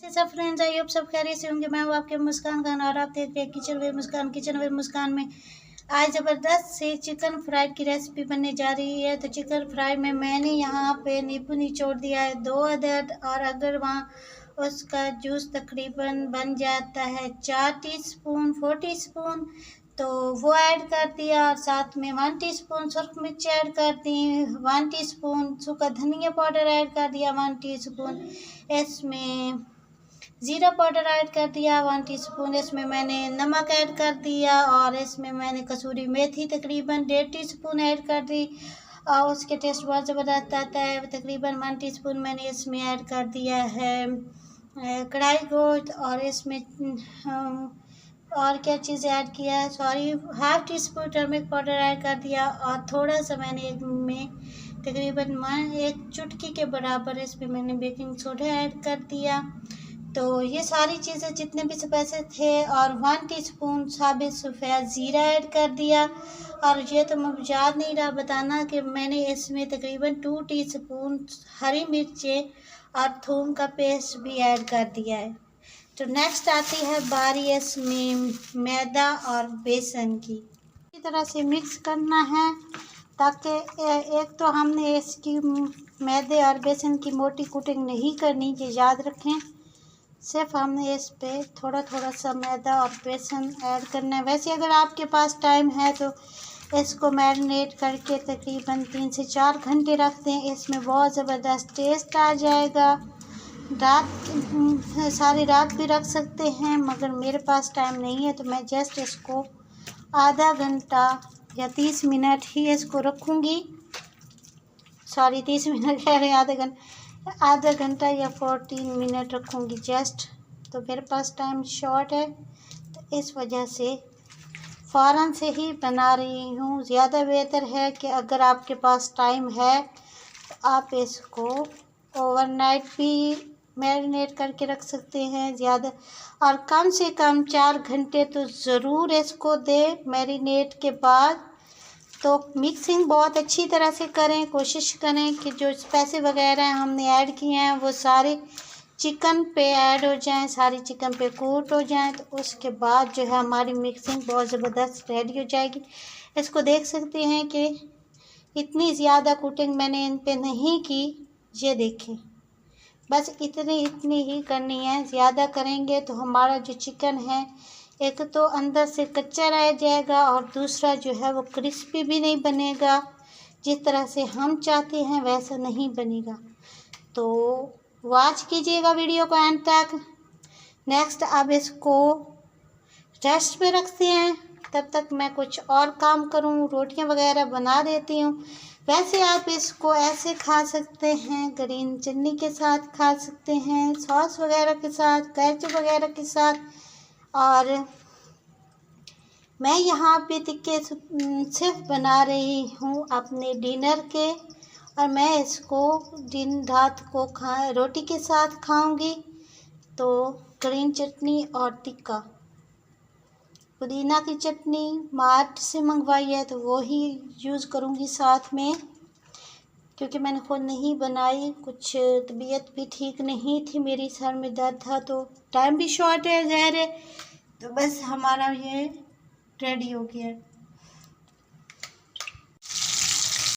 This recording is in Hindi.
सब फ्रेंड्स, आई होप सब खैरियत से होंगे। मैं हूँ आपके मुस्कान खान और आप देख रहे हैं किचन वे मुस्कान में आज ज़बरदस्त से चिकन फ्राई की रेसिपी बनने जा रही है। तो चिकन फ्राई में मैंने यहाँ पे नींबू निचोड़ दिया है 2 अदद, और अगर वहाँ उसका जूस तकरीबन बन जाता है 4 टीस्पून 4 टीस्पून, तो वो ऐड कर दिया। और साथ में 1 टीस्पून सुरख मिर्च ऐड कर दी, 1 टीस्पून सूखा धनिया पाउडर ऐड कर दिया, 1 टीस्पून इसमें ज़ीरा पाउडर ऐड कर दिया, 1 टीस्पून इसमें मैंने नमक ऐड कर दिया, और इसमें मैंने कसूरी मेथी तकरीबन 1.5 टीस्पून ऐड कर दी। और उसके टेस्ट बहुत ज़बरदस्त आता है। तकरीबन 1 टीस्पून मैंने इसमें ऐड कर दिया है कढ़ाई गोश्त, और इसमें और क्या चीज़ ऐड किया है, sorry, 1/2 teaspoon turmeric powder add कर दिया, और थोड़ा सा मैंने में तकरीबन 1 चुटकी के बराबर इसमें मैंने बेकिंग सोडा ऐड कर दिया। तो ये सारी चीज़ें जितने भी स्पाइसेस थे, और 1 टीस्पून साबित सफ़ेद ज़ीरा ऐड कर दिया। और ये तो मुझे याद नहीं रहा बताना कि मैंने इसमें तकरीबन 2 टीस्पून हरी मिर्चें और थूम का पेस्ट भी ऐड कर दिया है। तो नेक्स्ट आती है बारी इसमें मैदा और बेसन की। इसी तरह से मिक्स करना है, ताकि एक तो हमने इसकी मैदे और बेसन की मोटी कोटिंग नहीं करनी, ये याद रखें। सिर्फ हमने इस पे थोड़ा थोड़ा सा मैदा और बेसन ऐड करना है। वैसे अगर आपके पास टाइम है तो इसको मैरिनेट करके तकरीबन 3 से 4 घंटे रख दें, इसमें बहुत ज़बरदस्त टेस्ट आ जाएगा। सारी रात भी रख सकते हैं, मगर मेरे पास टाइम नहीं है तो मैं जस्ट इसको आधा घंटा या 30 मिनट ही इसको रखूँगी। सॉरी, 30 मिनट कह रहे हैं, आधा घंटा या 14 मिनट रखूँगी जस्ट। तो मेरे पास टाइम शॉर्ट है, तो इस वजह से फ़ौरन से ही बना रही हूँ। ज़्यादा बेहतर है कि अगर आपके पास टाइम है तो आप इसको ओवरनाइट भी मैरिनेट करके रख सकते हैं। ज़्यादा और कम से कम 4 घंटे तो ज़रूर इसको दें मैरिनेट के बाद। तो मिक्सिंग बहुत अच्छी तरह से करें, कोशिश करें कि जो स्पाइसेस वगैरह हमने ऐड किए हैं वो सारे चिकन पे ऐड हो जाएं, सारी चिकन पे कोट हो जाएं। तो उसके बाद जो है हमारी मिक्सिंग बहुत ज़बरदस्त रेडी हो जाएगी। इसको देख सकते हैं कि इतनी ज़्यादा कोटिंग मैंने इन पे नहीं की, ये देखें, बस इतनी ही करनी है। ज़्यादा करेंगे तो हमारा जो चिकन है, एक तो अंदर से कच्चा रह जाएगा, और दूसरा जो है वो क्रिस्पी भी नहीं बनेगा। जिस तरह से हम चाहते हैं वैसा नहीं बनेगा। तो वॉच कीजिएगा वीडियो को एंड तक। नेक्स्ट अब इसको रेस्ट पे रखते हैं, तब तक मैं कुछ और काम करूं, रोटियां वगैरह बना देती हूं। वैसे आप इसको ऐसे खा सकते हैं, ग्रीन चटनी के साथ खा सकते हैं, सॉस वगैरह के साथ, केचप वगैरह के साथ। और मैं यहाँ पे टिक्के सिर्फ बना रही हूँ अपने डिनर के, और मैं इसको दिन रात को रोटी के साथ खाऊंगी। तो ग्रीन चटनी और टिक्का, पुदीना की चटनी मार्ट से मंगवाई है तो वो ही यूज़ करूँगी साथ में, क्योंकि मैंने खुद नहीं बनाई। कुछ तबीयत भी ठीक नहीं थी, मेरी सर में दर्द था, तो टाइम भी शॉर्ट है ज़ाहिर है। तो बस हमारा ये रेडी हो गया है।